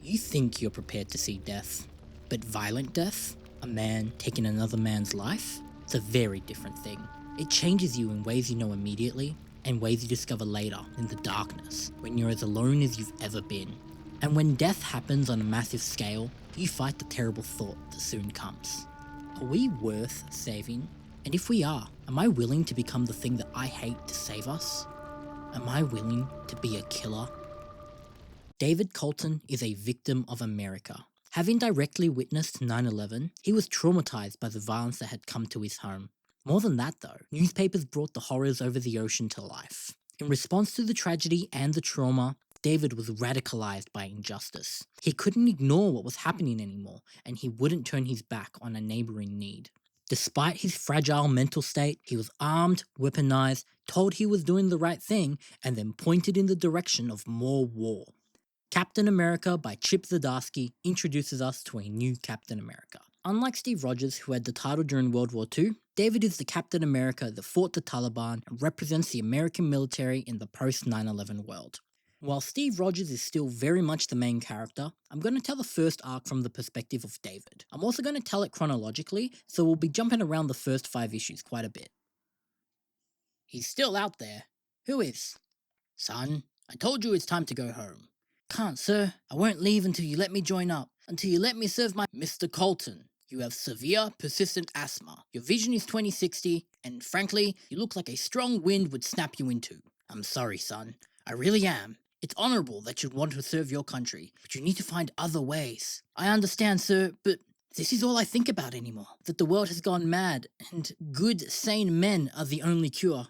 You think you're prepared to see death, but violent death, a man taking another man's life, it's a very different thing. It changes you in ways you know immediately and ways you discover later in the darkness when you're as alone as you've ever been. And when death happens on a massive scale, you fight the terrible thought that soon comes. Are we worth saving? And if we are, am I willing to become the thing that I hate to save us? Am I willing to be a killer? David Colton is a victim of America. Having directly witnessed 9/11, he was traumatized by the violence that had come to his home. More than that though, newspapers brought the horrors over the ocean to life. In response to the tragedy and the trauma, David was radicalized by injustice. He couldn't ignore what was happening anymore, and he wouldn't turn his back on a neighboring need. Despite his fragile mental state, he was armed, weaponized, told he was doing the right thing, and then pointed in the direction of more war. Captain America by Chip Zdarsky introduces us to a new Captain America. Unlike Steve Rogers, who had the title during World War II, David is the Captain America that fought the Taliban and represents the American military in the post-9/11 world. While Steve Rogers is still very much the main character, I'm going to tell the first arc from the perspective of David. I'm also going to tell it chronologically, so we'll be jumping around the first 5 issues quite a bit. He's still out there. Who is? Son, I told you it's time to go home. Can't, sir. I won't leave until you let me join up. Until you let me serve my... Mr. Colton, you have severe, persistent asthma. Your vision is 20/60, and frankly, you look like a strong wind would snap you in two. I'm sorry, son. I really am. It's honorable that you'd want to serve your country, but you need to find other ways. I understand, sir, but this is all I think about anymore. That the world has gone mad, and good, sane men are the only cure.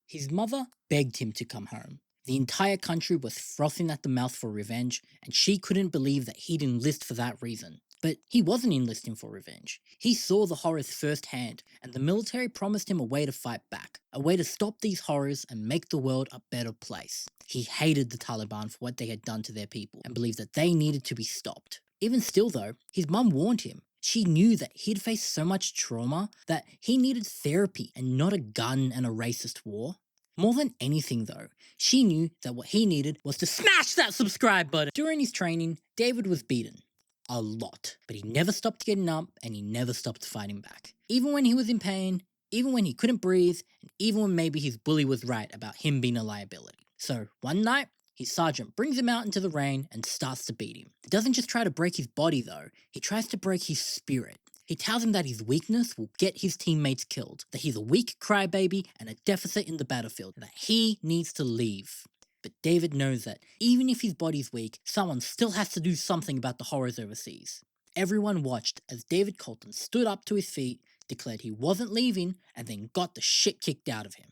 His mother begged him to come home. The entire country was frothing at the mouth for revenge, and she couldn't believe that he'd enlist for that reason. But he wasn't enlisting for revenge. He saw the horrors firsthand, and the military promised him a way to fight back, a way to stop these horrors and make the world a better place. He hated the Taliban for what they had done to their people, and believed that they needed to be stopped. Even still though, his mum warned him. She knew that he'd faced so much trauma that he needed therapy and not a gun and a racist war. More than anything though, she knew that what he needed was to smash that subscribe button. During his training, David was beaten. A lot. But he never stopped getting up and he never stopped fighting back. Even when he was in pain, even when he couldn't breathe, and even when maybe his bully was right about him being a liability. So one night, his sergeant brings him out into the rain and starts to beat him. He doesn't just try to break his body though, he tries to break his spirit. He tells him that his weakness will get his teammates killed, that he's a weak crybaby and a deficit in the battlefield, and that he needs to leave. But David knows that even if his body's weak, someone still has to do something about the horrors overseas. Everyone watched as David Colton stood up to his feet, declared he wasn't leaving, and then got the shit kicked out of him.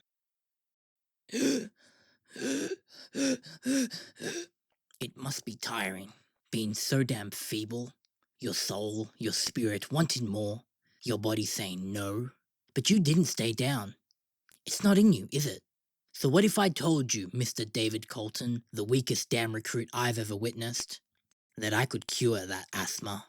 It must be tiring, being so damn feeble. Your soul, your spirit wanted more, your body saying no, but you didn't stay down. It's not in you, is it? So what if I told you, Mr. David Colton, the weakest damn recruit I've ever witnessed, that I could cure that asthma?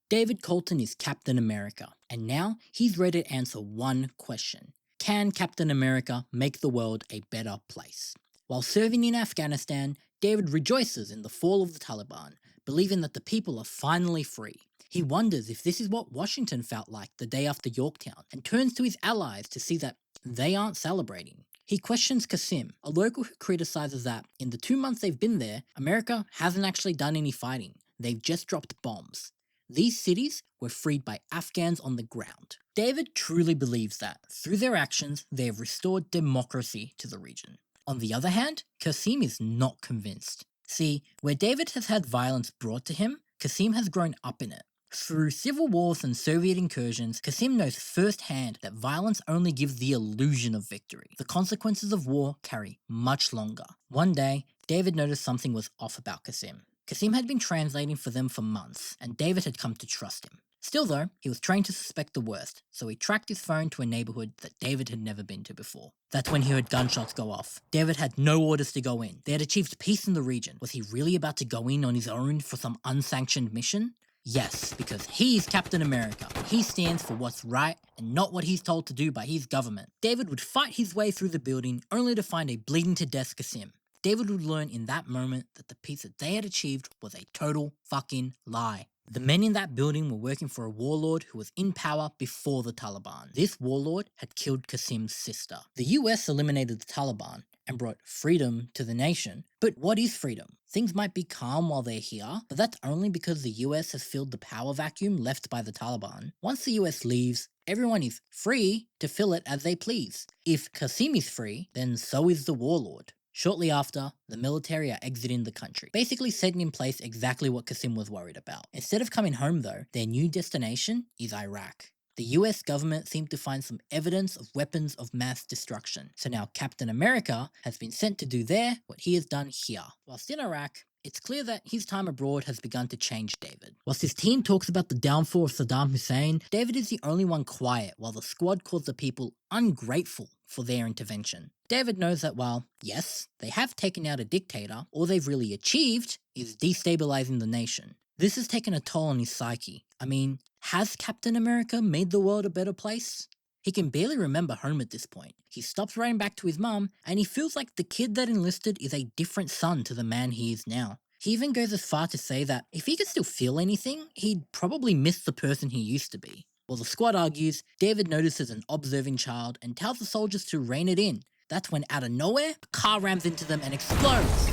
David Colton is Captain America, and now he's ready to answer one question. Can Captain America make the world a better place? While serving in Afghanistan, David rejoices in the fall of the Taliban, believing that the people are finally free. He wonders if this is what Washington felt like the day after Yorktown, and turns to his allies to see that they aren't celebrating. He questions Qasim, a local who criticizes that in the 2 months they've been there, America hasn't actually done any fighting. They've just dropped bombs. These cities were freed by Afghans on the ground. David truly believes that, through their actions, they have restored democracy to the region. On the other hand, Qasim is not convinced. See, where David has had violence brought to him, Qasim has grown up in it. Through civil wars and Soviet incursions, Qasim knows firsthand that violence only gives the illusion of victory. The consequences of war carry much longer. One day, David noticed something was off about Qasim. Qasim had been translating for them for months, and David had come to trust him. Still though, he was trained to suspect the worst, so he tracked his phone to a neighborhood that David had never been to before. That's when he heard gunshots go off. David had no orders to go in. They had achieved peace in the region. Was he really about to go in on his own for some unsanctioned mission? Yes, because he's Captain America. He stands for what's right and not what he's told to do by his government. David would fight his way through the building only to find a bleeding to death Qasim. David would learn in that moment that the peace that they had achieved was a total fucking lie. The men in that building were working for a warlord who was in power before the Taliban. This warlord had killed Qasim's sister. The US eliminated the Taliban and brought freedom to the nation. But what is freedom? Things might be calm while they're here, but that's only because the US has filled the power vacuum left by the Taliban. Once the US leaves, everyone is free to fill it as they please. If Qasim is free, then so is the warlord. Shortly after, the military are exiting the country, basically setting in place exactly what Qasim was worried about. Instead of coming home though, their new destination is Iraq. The US government seemed to find some evidence of weapons of mass destruction, so now Captain America has been sent to do there what he has done here. Whilst in Iraq, it's clear that his time abroad has begun to change David. Whilst his team talks about the downfall of Saddam Hussein, David is the only one quiet while the squad calls the people ungrateful for their intervention. David knows that while, yes, they have taken out a dictator, all they've really achieved is destabilizing the nation. This has taken a toll on his psyche. I mean, has Captain America made the world a better place? He can barely remember home at this point. He stops writing back to his mum, and he feels like the kid that enlisted is a different son to the man he is now. He even goes as far to say that if he could still feel anything, he'd probably miss the person he used to be. While the squad argues, David notices an observing child and tells the soldiers to rein it in. That's when out of nowhere, a car rams into them and explodes.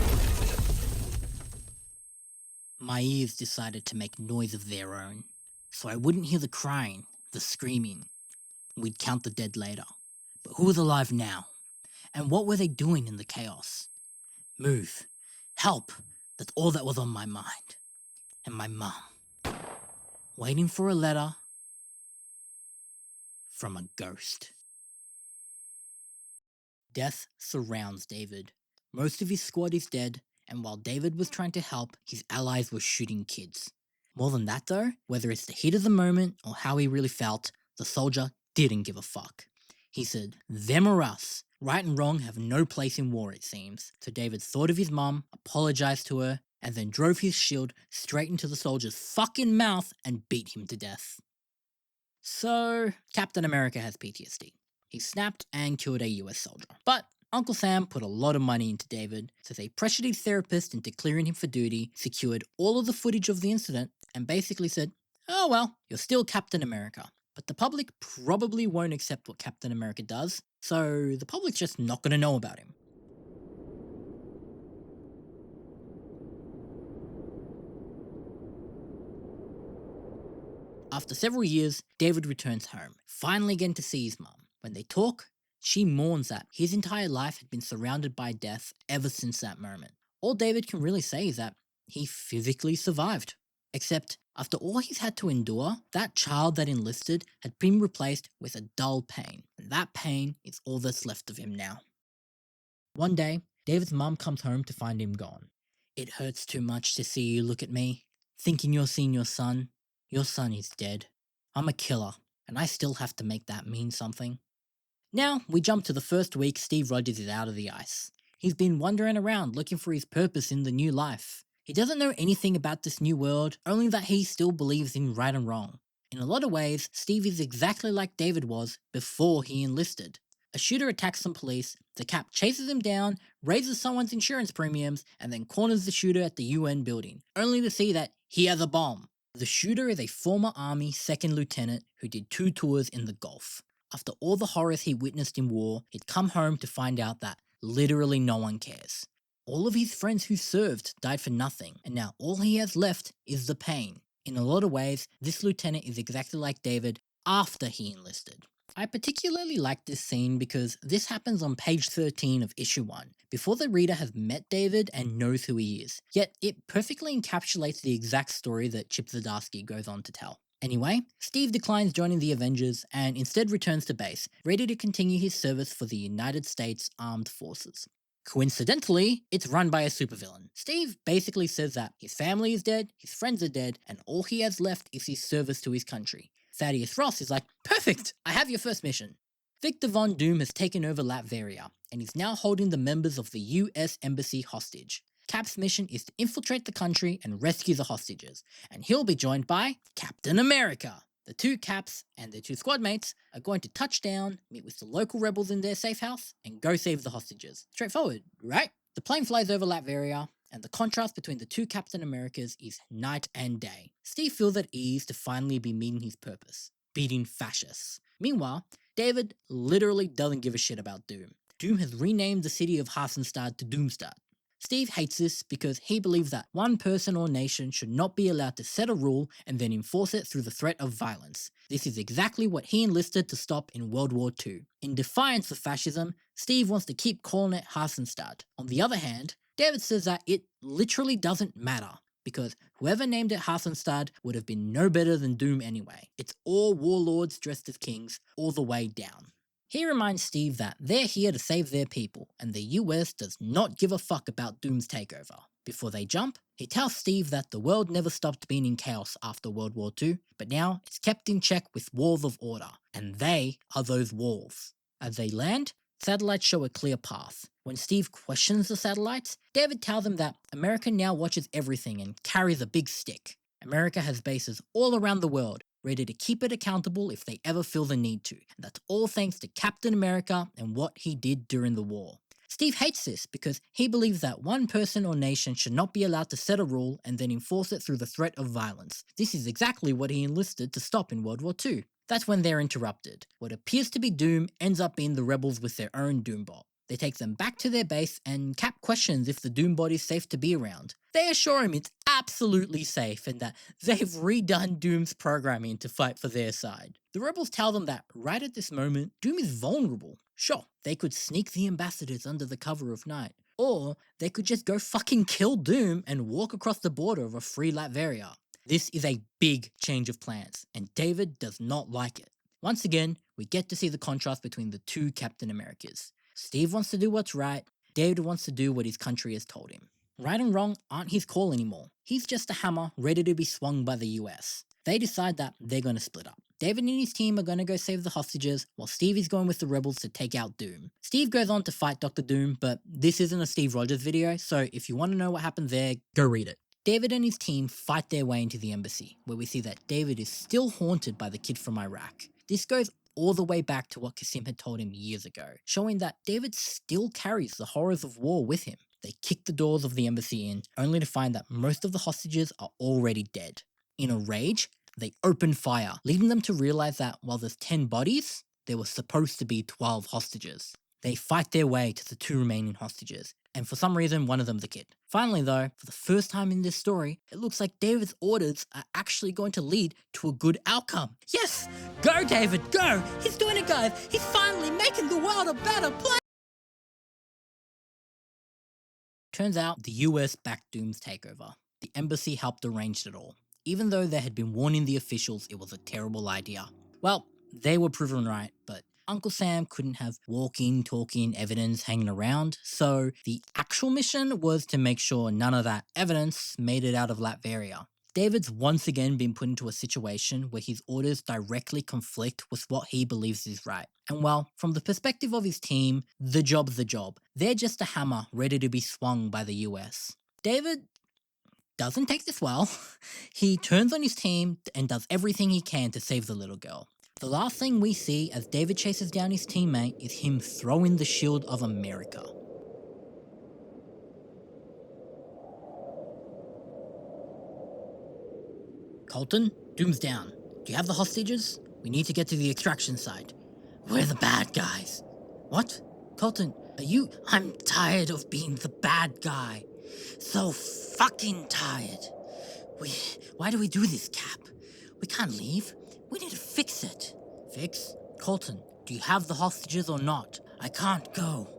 My ears decided to make noise of their own, so I wouldn't hear the crying, the screaming. We'd count the dead later. But who was alive now? And what were they doing in the chaos? Move. Help. That's all that was on my mind. And my mum. Waiting for a letter from a ghost. Death surrounds David. Most of his squad is dead, and while David was trying to help, his allies were shooting kids. More than that though, whether it's the heat of the moment or how he really felt, the soldier didn't give a fuck. He said, them or us. Right and wrong have no place in war, it seems. So David thought of his mum, apologized to her, and then drove his shield straight into the soldier's fucking mouth and beat him to death. So, Captain America has PTSD. He snapped and killed a US soldier. But Uncle Sam put a lot of money into David, so they pressured his therapist into clearing him for duty, secured all of the footage of the incident, and basically said, oh well, you're still Captain America. But the public probably won't accept what Captain America does, so the public's just not going to know about him. After several years, David returns home, finally getting to see his mum. When they talk, she mourns that his entire life had been surrounded by death ever since that moment. All David can really say is that he physically survived. Except, after all he's had to endure, that child that enlisted had been replaced with a dull pain, and that pain is all that's left of him now. One day, David's mum comes home to find him gone. It hurts too much to see you look at me, thinking you're seeing your son. Your son is dead. I'm a killer, and I still have to make that mean something. Now, we jump to the first week Steve Rogers is out of the ice. He's been wandering around looking for his purpose in the new life. He doesn't know anything about this new world, only that he still believes in right and wrong. In a lot of ways, Steve is exactly like David was before he enlisted. A shooter attacks some police, the Cap chases him down, raises someone's insurance premiums, and then corners the shooter at the UN building, only to see that he has a bomb. The shooter is a former Army second lieutenant who did 2 tours in the Gulf. After all the horrors he witnessed in war, he'd come home to find out that literally no one cares. All of his friends who served died for nothing, and now all he has left is the pain. In a lot of ways, this lieutenant is exactly like David after he enlisted. I particularly like this scene because this happens on page 13 of issue 1, before the reader has met David and knows who he is. Yet it perfectly encapsulates the exact story that Chip Zdarsky goes on to tell. Anyway, Steve declines joining the Avengers and instead returns to base, ready to continue his service for the United States Armed Forces. Coincidentally, it's run by a supervillain. Steve basically says that his family is dead, his friends are dead, and all he has left is his service to his country. Thaddeus Ross is like, perfect, I have your first mission. Victor Von Doom has taken over Latveria, and is now holding the members of the US Embassy hostage. Cap's mission is to infiltrate the country and rescue the hostages, and he'll be joined by Captain America. The 2 Caps and their 2 squad mates are going to touch down, meet with the local rebels in their safe house, and go save the hostages. Straightforward, right? The plane flies over Latveria, and the contrast between the two Captain Americas is night and day. Steve feels at ease to finally be meeting his purpose, beating fascists. Meanwhile, David literally doesn't give a shit about Doom. Doom has renamed the city of Hasenstadt to Doomstadt. Steve hates this because he believes that one person or nation should not be allowed to set a rule and then enforce it through the threat of violence. This is exactly what he enlisted to stop in World War II. In defiance of fascism, Steve wants to keep calling it Hasenstadt. On the other hand, David says that it literally doesn't matter, because whoever named it Hasenstadt would have been no better than Doom anyway. It's all warlords dressed as kings, all the way down. He reminds Steve that they're here to save their people, and the US does not give a fuck about Doom's takeover. Before they jump, he tells Steve that the world never stopped being in chaos after World War II, but now it's kept in check with walls of order, and they are those walls. As they land, satellites show a clear path. When Steve questions the satellites, David tells him that America now watches everything and carries a big stick. America has bases all around the world, ready to keep it accountable if they ever feel the need to. And that's all thanks to Captain America and what he did during the war. Steve hates this because he believes that one person or nation should not be allowed to set a rule and then enforce it through the threat of violence. This is exactly what he enlisted to stop in World War II. That's when they're interrupted. What appears to be Doom ends up being the rebels with their own Doombot. They take them back to their base, and Cap questions if the Doombot is safe to be around. They assure him it's absolutely safe and that they've redone Doom's programming to fight for their side. The rebels tell them that right at this moment, Doom is vulnerable. Sure, they could sneak the ambassadors under the cover of night, or they could just go fucking kill Doom and walk across the border of a free Latveria. This is a big change of plans, and David does not like it. Once again, we get to see the contrast between the two Captain Americas. Steve wants to do what's right, David wants to do what his country has told him. Right and wrong aren't his call anymore. He's just a hammer ready to be swung by the US. They decide that they're going to split up. David and his team are going to go save the hostages, while Steve is going with the rebels to take out Doom. Steve goes on to fight Dr. Doom, but this isn't a Steve Rogers video, so if you want to know what happened there, go read it. David and his team fight their way into the embassy, where we see that David is still haunted by the kid from Iraq. This goes all the way back to what Kasim had told him years ago, showing that David still carries the horrors of war with him. They kick the doors of the embassy in, only to find that most of the hostages are already dead. In a rage, they open fire, leading them to realize that while there's 10 bodies, there was supposed to be 12 hostages. They fight their way to the 2 remaining hostages, and for some reason one of them's a kid. Finally though, for the first time in this story, it looks like David's orders are actually going to lead to a good outcome. Yes! Go David, go! He's doing it guys! He's finally making the world a better place! Turns out the US backed Doom's takeover. The embassy helped arrange it all, even though they had been warning the officials it was a terrible idea. Well, they were proven right, but Uncle Sam couldn't have walking, talking evidence hanging around, so the actual mission was to make sure none of that evidence made it out of Latveria. David's once again been put into a situation where his orders directly conflict with what he believes is right. And while, from the perspective of his team, the job's the job, they're just a hammer ready to be swung by the US. David doesn't take this well. He turns on his team and does everything he can to save the little girl. The last thing we see as David chases down his teammate is him throwing the shield of America. Colton, Doom's down. Do you have the hostages? We need to get to the extraction site. We're the bad guys. What? Colton, are you... I'm tired of being the bad guy. So fucking tired. Why do we do this, Cap? We can't leave. We need to fix it. Fix? Colton, do you have the hostages or not? I can't go.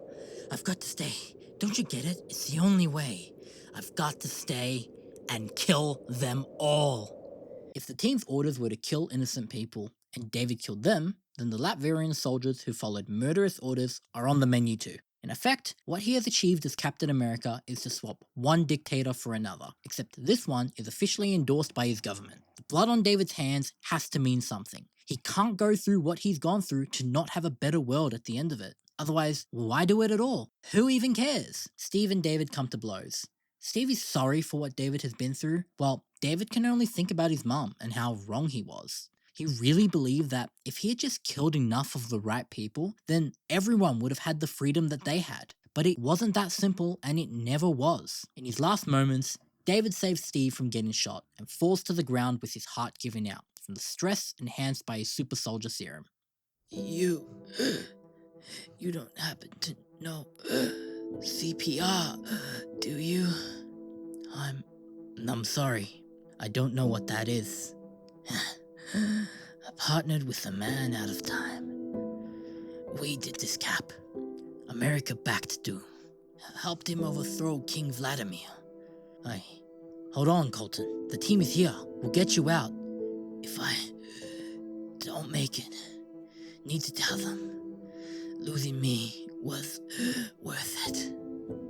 I've got to stay. Don't you get it? It's the only way. I've got to stay and kill them all. If the team's orders were to kill innocent people, and David killed them, then the Latvian soldiers who followed murderous orders are on the menu too. In effect, what he has achieved as Captain America is to swap one dictator for another, except this one is officially endorsed by his government. The blood on David's hands has to mean something. He can't go through what he's gone through to not have a better world at the end of it. Otherwise, why do it at all? Who even cares? Steve and David come to blows. Steve is sorry for what David has been through, while David can only think about his mum and how wrong he was. He really believed that if he had just killed enough of the right people, then everyone would have had the freedom that they had. But it wasn't that simple, and it never was. In his last moments, David saved Steve from getting shot and falls to the ground with his heart giving out from the stress enhanced by his super soldier serum. You don't happen to know CPR, do you? I'm sorry. I don't know what that is. I partnered with a man out of time. We did this, Cap. America backed Doom. Helped him overthrow King Vladimir. Hold on, Colton. The team is here. We'll get you out. If I don't make it, need to tell them losing me was worth it.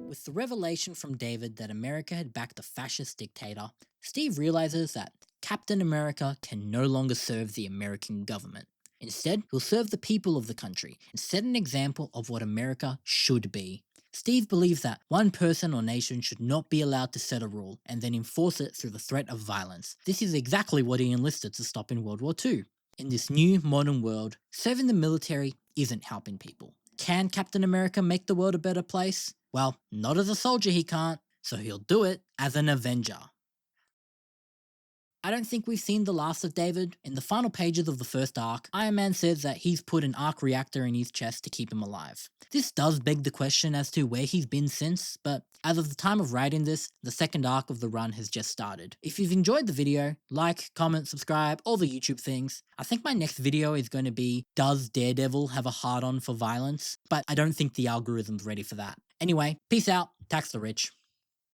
With the revelation from David that America had backed a fascist dictator, Steve realizes that Captain America can no longer serve the American government. Instead, he'll serve the people of the country and set an example of what America should be. Steve believes that one person or nation should not be allowed to set a rule and then enforce it through the threat of violence. This is exactly what he enlisted to stop in World War II. In this new, modern world, serving the military isn't helping people. Can Captain America make the world a better place? Well, not as a soldier he can't, so he'll do it as an Avenger. I don't think we've seen the last of David. In the final pages of the first arc, Iron Man says that he's put an arc reactor in his chest to keep him alive. This does beg the question as to where he's been since, but as of the time of writing this, the second arc of the run has just started. If you've enjoyed the video, like, comment, subscribe, all the YouTube things. I think my next video is going to be, does Daredevil have a hard-on for violence? But I don't think the algorithm's ready for that. Anyway, peace out, tax the rich.